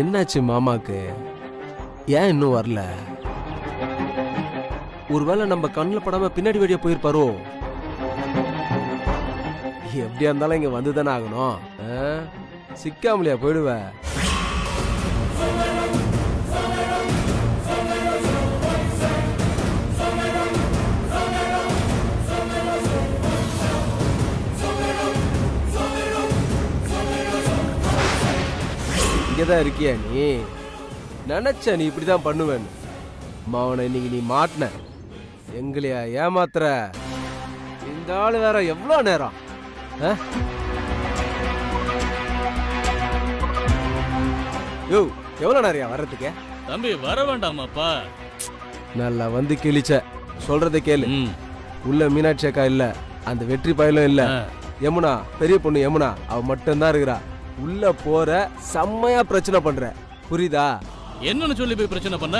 என்னாச்சு மாமாக்கு? ஏன் இன்னும் வரல? ஒருவேளை நம்ம கண்ணில் படாம பின்னாடி வெளியே போயிருப்பாரோ? எப்படியா இருந்தாலும் இங்க வந்துதானே ஆகணும். சிக்காமலையா போயிடுவ? இங்கதான் இருக்கியா நீ? நினைச்ச நீ இப்படிதான் பண்ணுவேன்னு. மாவனை இன்னைக்கு நீ மாட்டின. எங்களையா ஏமாத்துற? இந்த ஆளு வேற எவ்வளவு நேரம்? யோ, எவ்வளவு நேரம் வர்றதுக்கு? தம்பி வர வேண்டாமாப்பா. நல்லா வந்து கிழிச்ச. சொல்றத கேளு. உள்ள மீனாட்சி அக்கா இல்ல, அந்த வெற்றி பயலும் இல்ல. யமுனா, பெரிய பொண்ணு யமுனா, அவ மட்டும்தான் இருக்கிறா. உள்ள போற செம்மையா பிரச்சனை பண்ற, புரியுதா? என்னன்னு சொல்லி போய் பிரச்சனை பண்ண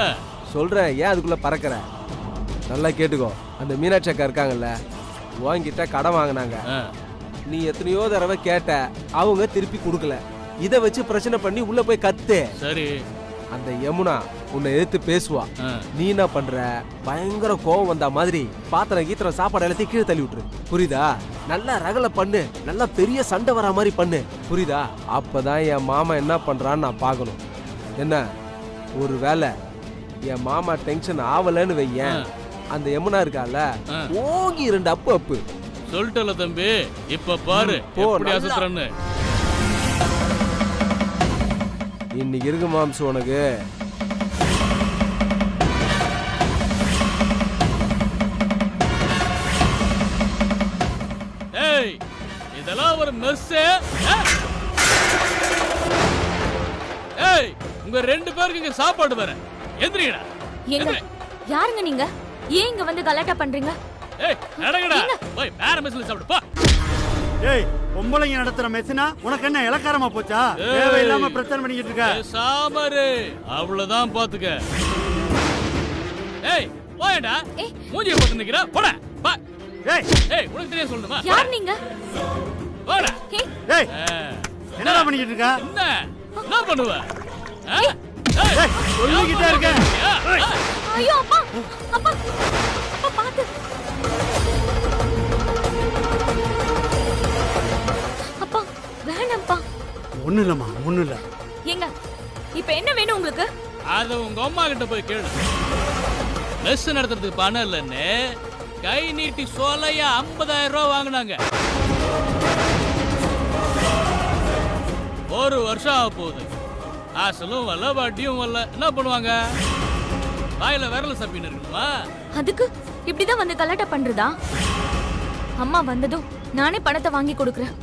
சொல்றேன். ஏன் அதுக்குள்ள பறக்கிற? நல்லா கேட்டுக்கோ. அந்த மீனாட்சி அக்கா இருக்காங்கல்ல, உன்கிட்ட கடன் வாங்கினாங்க. நீ எத்தனையோ தடவை கேட்ட, அவங்க திருப்பி கொடுக்கல. இத வச்சு பிரச்சனை பண்ணி உள்ள போய் கத்து. சரி, அந்த யமுனா உன்னை எதிர்த்து பேசுவா. நீ என்ன பண்ற? பயங்கர கோவம் வந்த மாதிரி பாத்திரம் கீத்திரம் சாப்பாடு எல்லாத்தையும் கீழே தள்ளி விட்டுரு, புரியுதா? நல்லா ரகலை பண்ணு, நல்லா பெரிய சண்டை வர மாதிரி பண்ணு, புரியுதா? அப்பதான் என் மாமா என்ன பண்றான்னு நான் பார்க்கணும். என்ன, ஒரு வேலை என் மாமா டென்ஷன் ஆவலன்னு வையேன், அந்த யமுனா இருக்கால, ஓங்கி 2 அப்பு அப்பு. சொல்லிட்டல தம்பி, இப்ப பாரு எப்படி அசத்துறன்னு. இன்னைக்கு இருக்கு மாம்சு உனக்கு. ஏய், இதெல்லாம் ஒரு மெஸ். ஏய், உங்க 2 பேருக்கு இங்க சாப்பாடு வர. எந்திரிடா. எங்க யாருங்க நீங்க? ஏன் இங்க வந்து கலாட்டா பண்றீங்க? ஏய், நடங்கடா. போய் வேற மெஸ்ல சாப்பிடு போ. ஏய், பொம்பளைங்க நடத்துற மெஸ்னா உனக்கு என்ன இலக்காரமா போச்சா? தேவையில்லாம பிரச்சனை பண்ணிக்கிட்டு இருக்க. சாமரு அவ்வளவுதான் பாத்துக்க. ஏய், போயடா. மூஞ்சிய போட்டு நிக்கிற. போடா. பா. ஏய், ஏய், உனக்கு தெரியும் சொல்லுமா? யார் நீங்க? போடா. ஏய், என்னடா பண்ணிக்கிட்டு இருக்க? என்ன பண்ணுவ? ஏய், சொல்லிக்கிட்டே இருக்க. ஐயோ அப்பா, அப்பா, அப்பா பாத்து. அப்பா வேணாம்ப்பா. ஒண்ணு இல்லம்மா, ஒண்ணு இல்ல. எங்க இப்ப என்ன வேணும் உங்களுக்கு? அத உங்க அம்மா கிட்ட போய் கேளு. மெஸ் நடத்துறதுக்கு பணம் இல்லன்னு கை நீட்டி சோலையா 50,000 ரூபாய் வாங்கினாங்க. 1 வருஷம் ஆக போகுது. அசலும் வரல, வட்டியும் வரல. என்ன பண்ணுவாங்க? வாயில விரல சப்பின்னு இருக்குமா? அதுக்கு இப்படிதான் வந்து கலாட்டா பண்றதா? அம்மா வந்ததும் நானே பணத்தை வாங்கி கொடுக்கறேன்.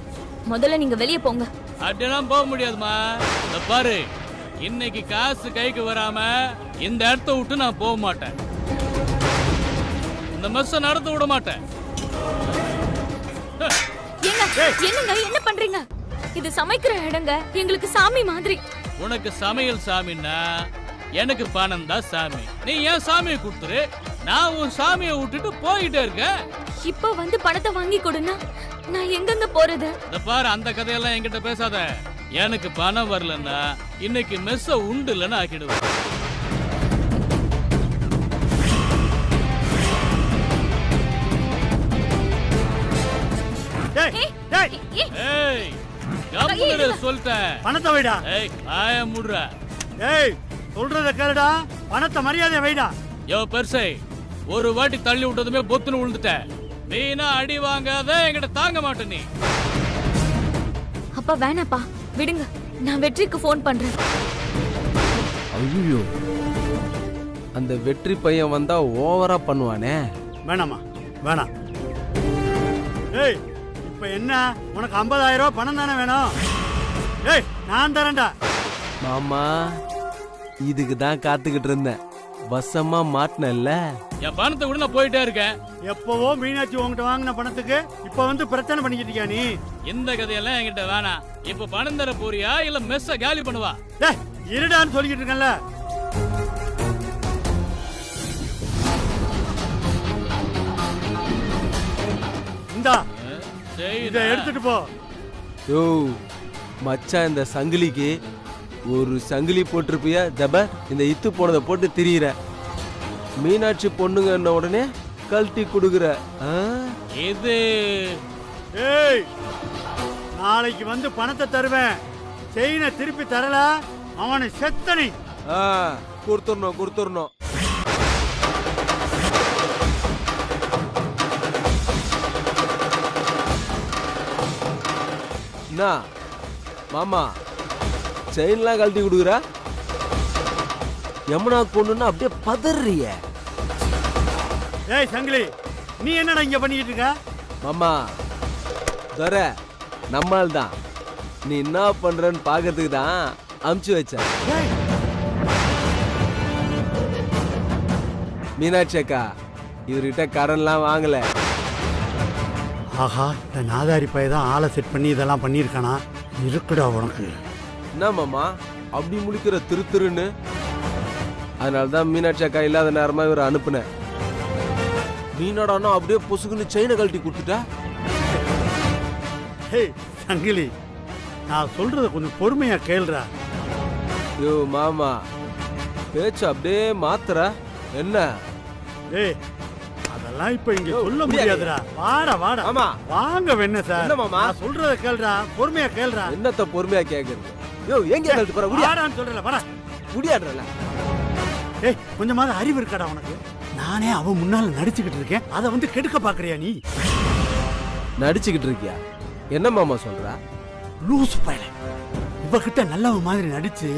முதல்ல நீங்க வெளியே போங்க. அப்படியெல்லாம் போக முடியாதுமா. இந்த பாரு, இன்னைக்கு காசு கைக்கு வராம இந்த இடத்த விட்டு நான் போக மாட்டேன். இந்த மெஸ்ஸ நடத்த விட மாட்டேன். என்னங்க என்ன பண்றீங்க? இது சமைக்கிற இடங்க, எங்களுக்கு சாமி மாதிரி. உனக்கு சமையல் சாமின்னா எனக்கு பணம் தான் சாமி. நீ ஏன் சாமியை கொடுத்துரு, நான் உன் சாமியை விட்டுட்டு போயிட்டே இருக்கேன். இப்ப வந்து பணத்தை வாங்கி கொடுனா நான் எங்கங்க போறது? இந்த பாரு, அந்த கதையெல்லாம் என்கிட்ட பேசாத. எனக்கு பணம் வரலன்னா இன்னைக்கு மெஸ்ஸ உண்டு இல்லைன்னு ஆக்கிடுவேன். ஏய், கம்முனு சொல்லிட்டேன். பணத்தை வைடா. ஏய், காய முடுறா. ஏய், சொல்றத கேளுடா. பணத்தை மரியாதையா வைடா. யோ பெருசை, ஒரு வாட்டி தள்ளி விட்டதுமே பொத்துன்னு விழுந்துட்ட. நீனா அடி வாங்காத, என்கிட்ட தாங்க மாட்ட நீ. அப்பா வேணாப்பா, விடுங்க. நான் வெற்றிக்கு போன் பண்றேன். ஐயோ, அந்த வெற்றி பையன் வந்தா ஓவரா பண்ணுவானே. வேணாமா, வேணாம். ஏய், இப்ப என்ன உனக்கு 50,000 ரூபாய் பணம் தானே வேணும்? ஏய், நான் தரேன்டா. மாமா, இதுக்கு தான் காத்துக்கிட்டு இருந்தேன். வசமா மாட்டினல்ல. என் பணத்தை விட நான் போயிட்டே இருக்கேன். எப்பவோ மீனாட்சி உங்ககிட்ட வாங்கின பணத்துக்கு இப்ப வந்து பிரச்சனை பண்ணிக்கிட்டு இருக்கியா நீ? இந்த கதையெல்லாம் என்கிட்ட வேணாம். இப்ப பணம் தர போறியா இல்ல மெஸ்ஸ காலி பண்ணுவா? டேய், இருடான்னு சொல்லிக்கிட்டு இருக்கேன்ல. இந்தா, இதை எடுத்துட்டு போ. யோ மச்சான், இந்த சங்கிலிக்கு ஒரு சங்கிலி போட்டிருப்பிய ஜப இந்த இத்து போனதை போட்டு திரியிற. மீனாட்சி பொண்ணுங்க உடனே கழட்டி கொடுக்குற. இது ஏய், நாளைக்கு வந்து பணத்தை தருவேன். செயினை திருப்பி தரல அவனை செத்தனி. கொடுத்துடணும். என்ன மாமா செயின்லாம் கழட்டி கொடுக்குற? யமுனா பொண்ணுன்னா அப்படியே பதறிய. ஏய் சங்கிலி, நீ என்னடா இங்க பண்ணிக்கிட்டு இருக்க? மாமா தர நம்மால் தான். நீ என்ன பண்றன்னு பாக்கிறதுக்கு தான் அமுச்சு வச்ச. மீனாட்சி அக்கா இவர்கிட்ட கடன்லாம் வாங்கல. ஆஹா, இந்த நாதாரி பையதான் ஆளை செட் பண்ணி இதெல்லாம் பண்ணியிருக்கானா? இருக்குடா உனக்கு. என்ன மாமா அப்படி முடிக்கிற திருன்னு? அதனாலதான் மீனாட்சி அக்கா இல்லாத நேரமா இவரை அனுப்புனேன். மீனாடானா அப்படியே பொசுக்குன்னு செயினை கழட்டி கொடுத்துட்டா. ஹேய் சங்கிலி, நான் சொல்றத கொஞ்சம் பொறுமையா கேளுடா. யோ மாமா பேச்சு அப்படியே மாத்துற என்ன? ஏய், அதெல்லாம் இப்ப இங்க சொல்ல முடியாதுடா. வாடா ஆமா வாங்க வேணா சார். என்ன மாமா நான் சொல்றத கேளுடா, பொறுமையா கேளுடா. என்னத்த பொறுமையா கேக்குறது? யோ எங்க கழட்டி போற? வாடான்னு சொல்றல, வாடா. முடியாடுறல. ஏய், கொஞ்சமாவது அறிவு இருக்காடா உனக்கு? நானே அவன் முன்னால நடிச்சுக்கிட்டு இருக்கேன், அதை வந்து கெடுக்க பாக்குறியா நீ? நடிச்சுக்கிட்டு இருக்கியா? என்ன மாமா சொல்ற? லூசு பயல, இவகிட்ட நல்லவன் மாதிரி நடிச்சு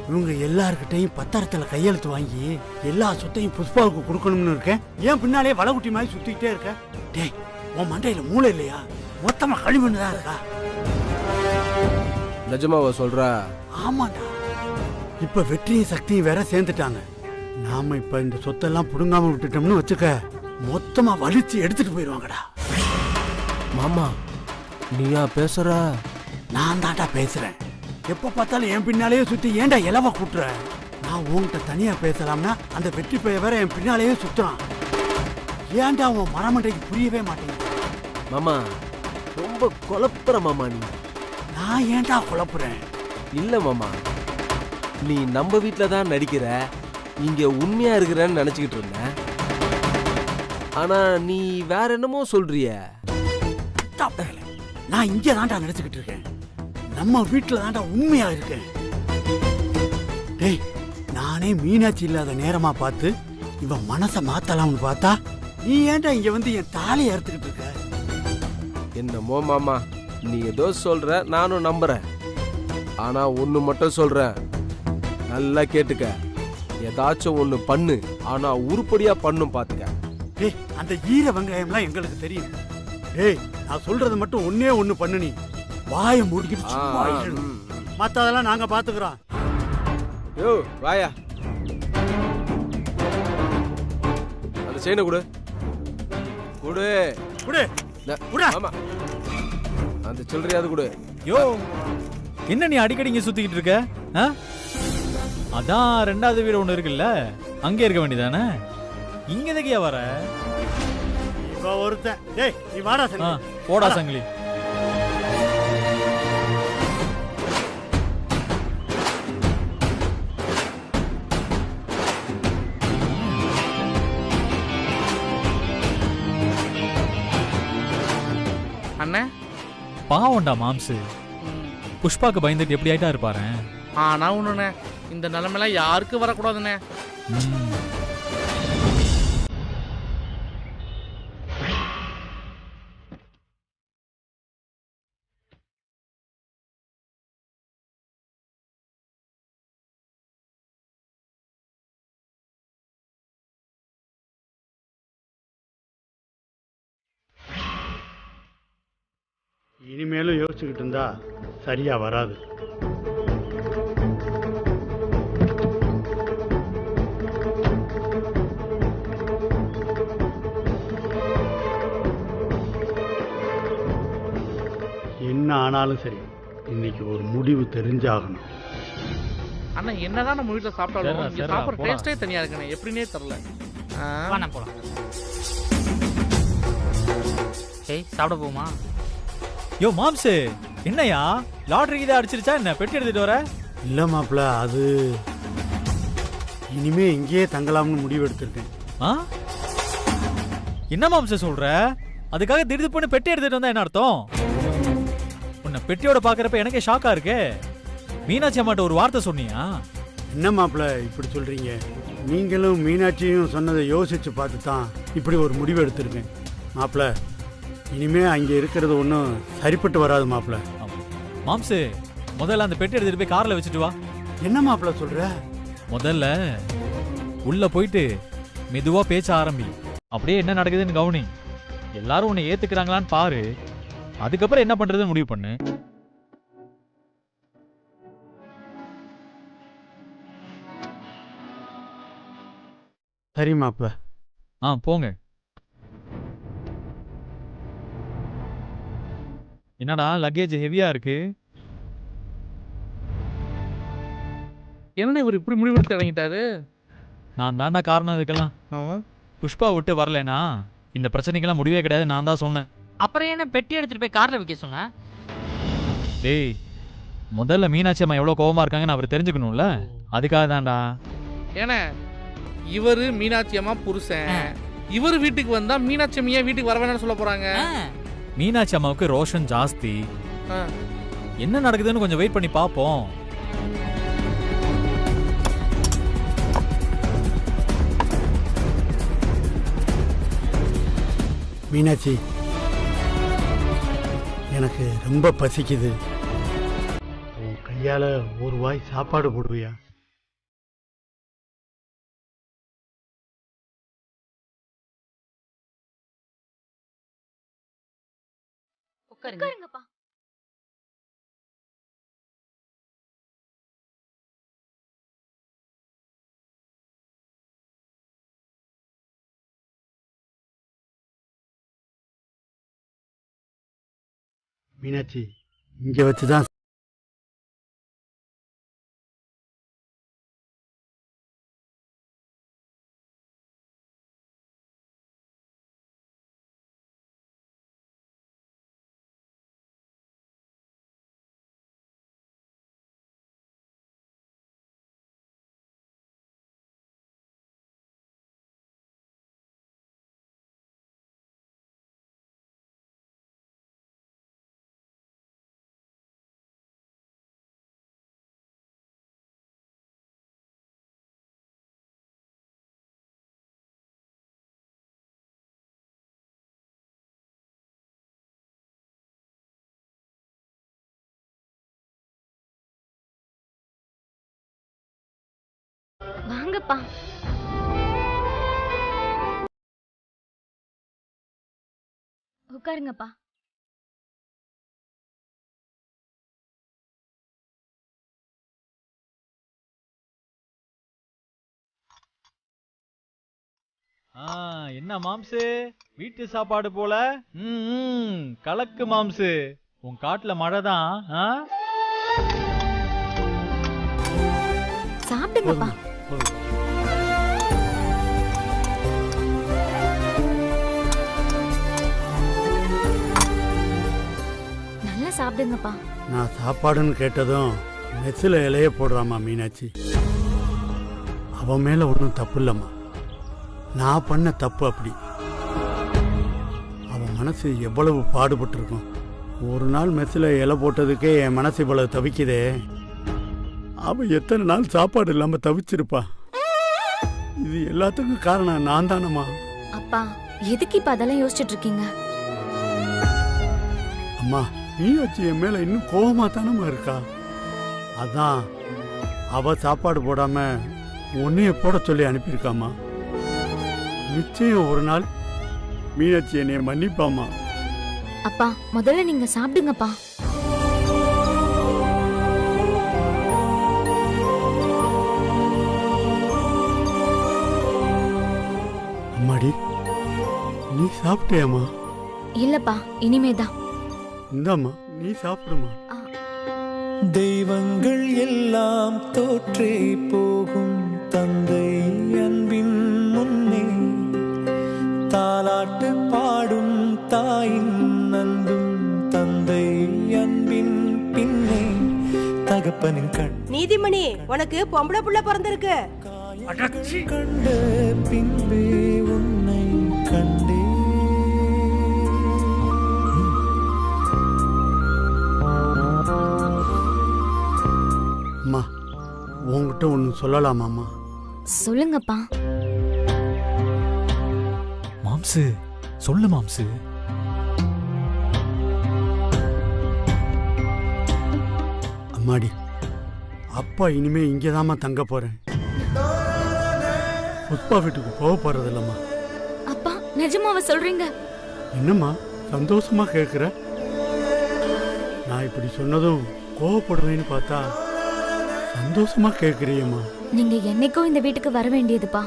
இவங்க எல்லார்கிட்டையும் பத்திரத்துல கையெழுத்து வாங்கி எல்லா சொத்தையும் புஷ்பாவுக்கு கொடுக்கணும்னு இருக்கேன். ஏன் பின்னாலே வளகுட்டி மாதிரி சுத்திக்கிட்டே இருக்க? டேய், உன் மண்டையில மூளை இல்லையா? மொத்தமா கழிவுன்னுதான் இருக்கா? நிஜமாவா சொல்ற? ஆமாண்டா, இப்ப வெற்றியும் சக்தியும் வேற சேர்ந்துட்டாங்க. நாம இப்ப இந்த சொத்தெல்லாம் புடுங்காம விட்டுட்டோம்னு வச்சுக்க, மொத்தமா வலிச்சு எடுத்துட்டு போயிடுவாங்கடா. மாமா நீயா பேசுற? நான் தாண்டா பேசுறேன். எப்ப பார்த்தாலும் என் பின்னாலேயே சுத்தி ஏன்டா இலவ கூட்டுற? நான் உன்கிட்ட தனியா பேசலாம்னா அந்த வெற்றி பைய வேற என் பின்னாலேயே சுத்துறான். ஏன்டா உன் மரமண்டைக்கு புரியவே மாட்டேங்குது? மாமா ரொம்ப குழப்புற மாமா நீ. நான் ஏன்டா குழப்புறேன்? இல்ல மாமா, நீ நம்ம வீட்டுல தான் நடிக்கிற, இங்க உண்மையா இருக்கிறன்னு நினைச்சுக்கிட்டு இருந்த. ஆனா நீ வேற என்னமோ சொல்றிய. நான் இங்க தாண்டா நடிச்சுக்கிட்டு இருக்கேன், நம்ம வீட்டுல தாண்டா உண்மையா இருக்கேன். டேய், நானே மீனாட்சி இல்லாத நேரமா பார்த்து இவன் மனச மாத்தலாம்னு பார்த்தா நீ ஏன்டா இங்க வந்து என் தாலி அறுத்துக்கிட்டு இருக்க? என்னமோ மாமா, நீ ஏதோ சொல்ற, நானும் நம்புறேன். ஆனா ஒண்ணு மட்டும் சொல்றேன், நல்லா கேட்டுக்க. ஏதாச்சும் ஒண்ணு பண்ணு, ஆனா உருப்படியா பண்ணும் பாத்துக்க. டேய், அந்த ஈர வெங்காயம்லாம் எங்களுக்கு தெரியும். டேய், நான் சொல்றது மட்டும் ஒன்னே ஒண்ணு பண்ணு. நீ வாயை மூடிக்கிட்டு சும்மா இரு. மத்ததெல்லாம் நாங்க பாத்துக்கிறோம். யோ வாயா, அந்த செயினை கொடு. கொடு குடு குடு. ஆமா, அந்த சில்லறையாவது கொடு. யோ, என்ன நீ அடிக்கடி இங்க சுத்திக்கிட்டு இருக்க? அதான் ரெண்டாவது வீடு ஒண்ணு இருக்குல்ல, அங்கே இருக்க வேண்டியதானே? இங்க எதுக்கியா வர? இப்ப ஒருத்தன். டேய், நீ வாடா சங்கிலி. போடா சங்கிலி. அண்ணே பாவம்டா மாம்சு, புஷ்பாக்கு பயந்துட்டு எப்படி ஆயிட்டா இருப்பாரு. ஆனா ஒண்ணுண்ணே, இந்த நிலைமைலாம் யாருக்கும் வரக்கூடாதுண்ணே. இனிமேலும் யோசிச்சுக்கிட்டு இருந்தா சரியா வராது. என்ன ஆனாலும் சரி, இன்னைக்கு ஒரு முடிவு தெரிஞ்சாகணும். அண்ணா என்னதான் நம்ம வீட்டுல சாப்பிட்டாலும் சரிடா, இங்க சரிடா, சாப்பிட்ற போடா. டேஸ்டே தனியா இருக்குண்ணே, எப்படின்னே தெரியல. போலாம். ஏய், சாப்பிட போமா? யோ மாம்சு, என்னையா லாட்டரிக்கு இதை அடிச்சிருச்சா என்ன? பெட்டி எடுத்துட்டு வர? இல்லை மாப்பிள்ள, அது இனிமே இங்கேயே தங்கலாம்னு முடிவு எடுத்திருக்கேன். ஆ? என்ன மாம்ச சொல்ற? அதுக்காக திடீர்னு பண்ணி பெட்டி எடுத்துட்டு வந்தா என்ன அர்த்தம்? உன்னை பெட்டியோட பாக்குறப்ப எனக்கே ஷாக்கா இருக்கே. மீனாட்சி அம்மாட்ட ஒரு வார்த்தை சொன்னியா? என்ன மாப்பிள்ள இப்படி சொல்றீங்க? நீங்களும் மீனாட்சியும் சொன்னதை யோசிச்சு பார்த்து தான் இப்படி ஒரு முடிவு எடுத்திருக்கேன் மாப்பிள்ள. இனிமே அங்கே இருக்கிறது ஒன்றும் சரிப்பட்டு வராது மாப்பிள்ள. மாம்சு, முதல்ல அந்த பெட்டி எடுத்துட்டு போய் கார்ல வச்சுட்டு வா. என்ன மாப்பிள்ள சொல்ற? முதல்ல உள்ள போயிட்டு மெதுவா பேச்ச ஆரம்பி. அப்படியே என்ன நடக்குதுன்னு கவனி. எல்லாரும் உன்னை ஏத்துக்கிறாங்களான்னு பாரு. அதுக்கப்புறம் என்ன பண்றதுன்னு முடிவு பண்ணு. சரி மாப்பிள்ள. போங்க. என்னடா லக்கேஜ் ஹெவியா இருக்கு? என்ன இவர் இப்படி முடிவெடுத்து இறங்கிட்டாரு? நான் தாண்டா காரணம் இதுக்கெல்லாம். புஷ்பா விட்டு வரலனா இந்த பிரச்சனைக்கெல்லாம் முடிவே கிடையாது, நான் தான் சொன்னேன். அப்புறம் என்ன பெட்டி எடுத்துட்டு போய் கார்ல வைக்க சொன்ன? டேய், முதல்ல மீனாட்சி அம்மா எவ்வளவு கோவமா இருக்காங்கன்னு அவர் தெரிஞ்சுக்கணும்ல, அதுக்காக தான்டா. ஏன்னா இவரு மீனாட்சி அம்மா புருஷன், இவர் வீட்டுக்கு வந்தா மீனாட்சி அம்மையா வீட்டுக்கு வர வேணாம்னு சொல்ல போறாங்க. மீனாட்சி அம்மாவுக்கு ரோஷன் ஜாஸ்தி. என்ன நடக்குதுன்னு கொஞ்சம் வெயிட் பண்ணி பாப்போம். மீனாட்சி, எனக்கு ரொம்ப பசிக்குது. உன் கையால ஒரு வாய் சாப்பாடு போடுவியா? உட்காருங்கப்பா. மீனாட்சி, இங்க வச்சுதான் வாங்கப்பா. உட்காருங்கப்பா. என்ன மாம்சு, வீட்டு சாப்பாடு போல. கலக்கு மாம்சு. உன் காட்டுல மழைதான். சாப்பிடுங்கப்பா. நல்லா சாப்பிடுங்கப்பா. நான் சாப்பாடுன்னு கேட்டதும் மெஸ்ஸில் இலைய போடுறாமா மீனாட்சி. அவன் மேல ஒன்றும் தப்பு இல்லம்மா, நான் பண்ண தப்பு அப்படி. அவன் மனசு எவ்வளவு பாடுபட்டிருக்கும். ஒரு நாள் மெஸ்ஸில் இலை போட்டதுக்கே என் மனசு இவ்வளவு தவிக்குதே. அவன் எத்தனை நாள் சாப்பாடு இல்லாம தவிச்சிருப்பா. இது எல்லாத்துக்கும் காரணம் நான் தானம்மா. அப்பா, எதுக்கு இப்ப அதெல்லாம் யோசிச்சுட்டு இருக்கீங்க? அம்மா, மீனாட்சி என் மேல இன்னும் கோவமா தானம்மா இருக்கா. அதான் அவ சாப்பாடு போடாம உன்னைய போட சொல்லி அனுப்பியிருக்காமா. நிச்சயம் ஒரு நாள் மீனாட்சி என்னைய மன்னிப்பாமா. அப்பா, முதல்ல நீங்க சாப்பிடுங்கப்பா. அம்மாடி, நீ சாப்பிட்டியாமா? இல்லப்பா, இனிமேதான். இந்தாம்மா, நீ சாப்பிடுமா. தெய்வங்கள் எல்லாம் தோற்றே போகும் தந்தை அன்பின் முன்னே, தாலாட்டு பாடும் தாயின் அன்பும் தந்தை அன்பின் பின்னே, தகப்ப அப்பனின் கண் நீதிமணி உனக்கு பொம்பளை புள்ள பிறந்திருக்கு. கண்ட பின்பே உன்னை கண்டே. அம்மா உங்ககிட்ட ஒன்று சொல்லலாமாம்மா? சொல்லுங்கப்பா. மாம்சு சொல்லு மாம்சு. அம்மாடி, அப்பா இனிமே இங்கேதாம்மா தங்க போறேன். புஷ்பா வீட்டுக்கு போக போறது இல்லம்மா. அப்பா நிஜமாவ சொல்றீங்க? என்னம்மா சந்தோஷமா கேட்குற? நான் இப்படி சொன்னதும் கோவப்படுவேன்னு பார்த்தா சந்தோஷமா கேட்குறியம்மா. நீங்க என்னைக்கும் இந்த வீட்டுக்கு வர வேண்டியதுப்பா.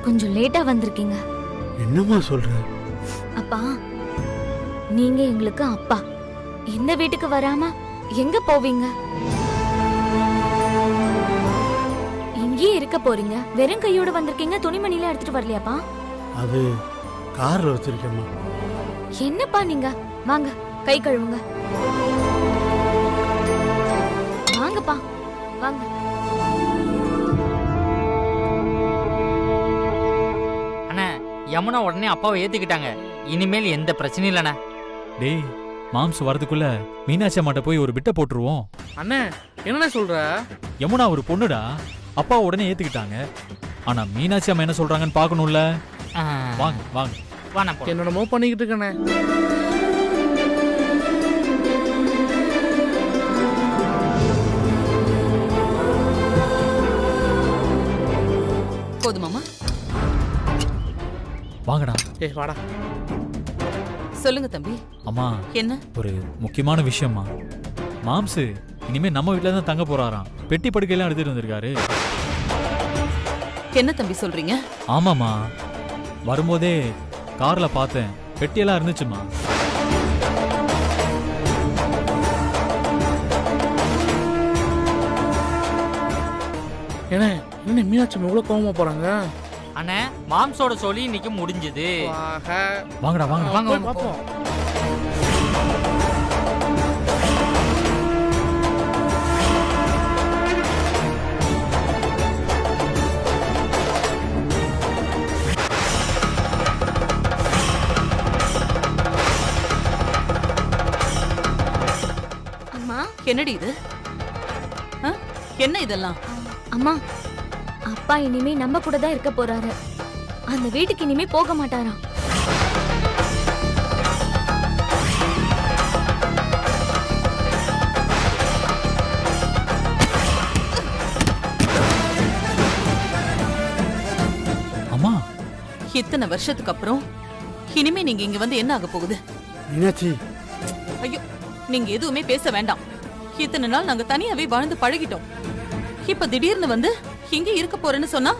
கொஞ்சம் லேட்டா வந்திருக்கீங்க. என்னம்மா சொல்ற? அப்பா நீங்க எங்களுக்கு அப்பா. இந்த வீட்டுக்கு வராம எங்க போவீங்க? இங்கேயே இருக்க போறீங்க. வெறும் கையோட வந்திருக்கீங்க. துணிமணில எடுத்துட்டு வரலையாப்பா? அது கார்ல வச்சிருக்கேம்மா. என்னப்பா நீங்க? வாங்க கை கழுவுங்க. வாங்கப்பா வாங்க. அண்ணா யமுனா உடனே அப்பாவை ஏத்துக்கிட்டாங்க. இனிமேல் எந்த பிரச்சனையும் இல்லண்ணா. டேய் மாம்சு வரதுக்குள்ள மீனாட்சி அம்மாட்ட போய் ஒரு பிட்ட போட்டுருவோம். அண்ணே என்ன சொல்ற? யமுனா ஒரு பொண்ணுடா. அப்பா உடனே ஏத்துக்கிட்டாங்க. ஆனா மீனாட்சி அம்மா என்ன சொல்றாங்கன்னு பாக்கணும்ல. வாங்க வாங்க. வாண்ணா. என்னென்னமோ பண்ணிக்கிட்டு இருக்கண்ணே. போதுமாமா? வாங்கடா. ஏய் வாடா. சொல்லுங்க தம்பி. அம்மா என்ன? ஒரு முக்கியமான விஷயம்மா. மாம்சு இனிமே நம்ம வீட்டுல தான் தங்க போறாராம். பெட்டி படுக்கையெல்லாம் எடுத்துட்டு வந்திருக்காரு. என்ன தம்பி சொல்றீங்க? ஆமாமா, வரும்போதே கார்ல பார்த்தேன். பெட்டியெல்லாம் இருந்துச்சுமா. என்ன என்ன மீனாட்சி எவ்வளவு கோவமா போறாங்க? அண்ணே மாம்சோட சொல்லி இன்னைக்கு முடிஞ்சது. வாங்கடா வாங்க வாங்க போய் பாப்போம். அம்மா என்னடி இது? என்ன இதெல்லாம்? அம்மா அப்பா இனிமே நம்ம கூட தான் இருக்க போறாரு. அந்த வீட்டுக்கு இனிமே போக மாட்டாராம். அம்மா இத்தனை வருஷத்துக்கு அப்புறம் இனிமே நீங்க இங்க வந்து என்ன ஆக போகுது? மீனாட்சி, ஐயோ, நீங்க எதுவுமே பேச வேண்டாம். இத்தனை நாள் நாங்க தனியாவே வாழ்ந்து பழகிட்டோம். இப்ப திடீர்னு வந்து இங்க இருக்க போறேன்னு சொன்னா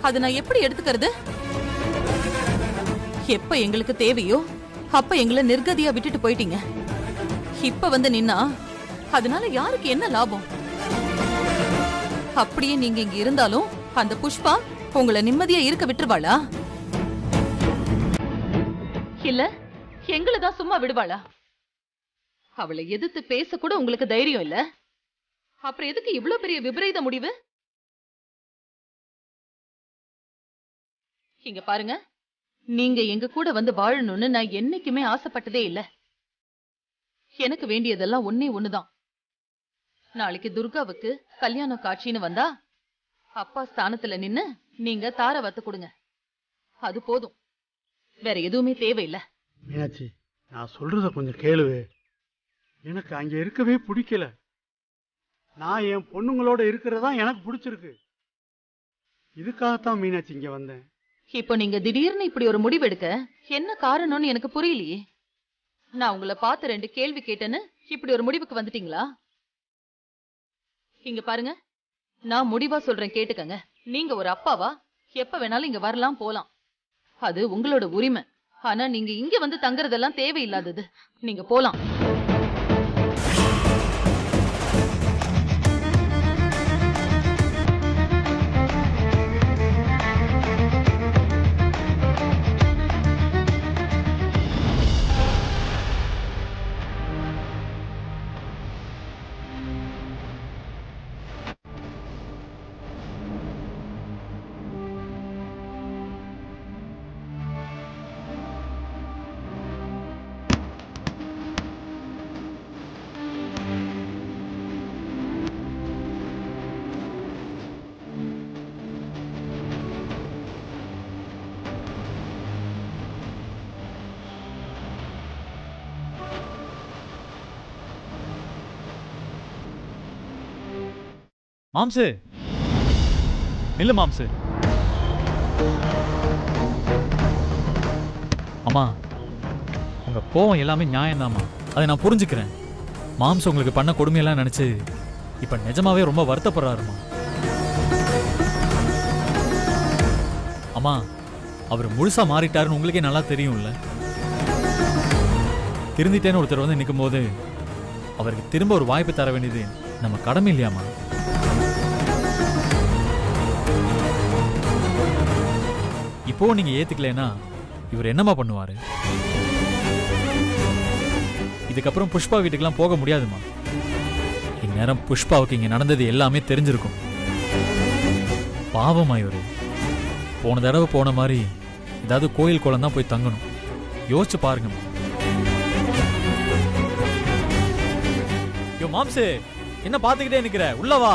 அதை நான் எப்படி எடுத்துக்கிறது? எப்ப எங்களுக்கு தேவையோ அப்ப எங்களை நிர்கதியா விட்டுட்டு போயிட்டீங்க. இப்ப வந்து நின்னா அதனால யாருக்கு என்ன லாபம்? அப்படியே நீங்க இங்க இருந்தாலும் அந்த புஷ்பா உங்களை நிம்மதியா இருக்க விட்டுருவாளா? இல்ல எங்களை தான் சும்மா விடுவாளா? அவளை எதிர்த்து பேச கூட உங்களுக்கு தைரியம் இல்ல. அப்புறம் எதுக்கு இவ்ளோ பெரிய விபரீத முடிவு? இங்க பாருங்க, நீங்க எங்க கூட வந்து வாழணும்னு நான் என்னைக்குமே ஆசைப்பட்டதே இல்ல. எனக்கு வேண்டியதெல்லாம் ஒன்னே ஒண்ணுதான். நாளைக்கு துர்காவுக்கு கல்யாணம் காட்சின்னு வந்தா அப்பா ஸ்தானத்துல நின்னு நீங்க தார வத்து கொடுங்க. அது போதும், வேற எதுவுமே தேவையில்லை. மீனாட்சி, நான் சொல்றத கொஞ்சம் கேளுவே. எனக்கு அங்க இருக்கவே பிடிக்கல. நான் என் பொண்ணுங்களோட இருக்கிறதா எனக்கு பிடிச்சிருக்கு. இதுக்காகத்தான் மீனாட்சி இங்க வந்தேன். இப்போ நீங்க திடீர்னு இப்படி ஒரு முடிவு எடுக்க என்ன காரணம்னு எனக்கு புரியலையே. நான் உங்களை பார்த்து 2 கேள்வி கேட்டேன்னு இப்படி ஒரு முடிவுக்கு வந்துட்டீங்களா? இங்க பாருங்க, நான் முடிவா சொல்றேன் கேட்டுக்கங்க. நீங்க ஒரு அப்பாவா எப்ப வேணாலும் இங்க வரலாம் போலாம். அது உங்களோட உரிமை. ஆனா நீங்க இங்க வந்து தங்குறதெல்லாம் தேவையில்லாதது. நீங்க போலாம். மாம்சு நில்லு மாம்சு. அம்மா உங்க கோவம் எல்லாமே நியாயம்தாம்மா, அதை நான் புரிஞ்சுக்கிறேன். மாம்சு உங்களுக்கு பண்ண கொடுமையெல்லாம் நினைச்சு இப்ப நிஜமாவே ரொம்ப வருத்தப்படுறாருமா. அம்மா அவர் முழுசா மாறிட்டாருன்னு உங்களுக்கே நல்லா தெரியும்ல. திருந்திட்டேன்னு ஒருத்தர் வந்து நிற்கும் போது அவருக்கு திரும்ப ஒரு வாய்ப்பு தர வேண்டியது நம்ம கடமை இல்லையாமா? இப்போ நீங்க ஏத்துக்கலைன்னா இவர் என்னமா பண்ணுவாரு? இதுக்கப்புறம் புஷ்பா வீட்டுக்கெல்லாம் போக முடியாதுமா. இந்நேரம் புஷ்பாவுக்கு இங்க நடந்தது எல்லாமே தெரிஞ்சிருக்கும். பாவமா இவரு போன தடவை போன மாதிரி ஏதாவது கோயில் குளம் தான் போய் தங்கணும். யோசிச்சு பாருங்கம்மா. யோ மாம்சு, என்ன பாத்துக்கிட்டே நிக்கிற? உள்ள வா.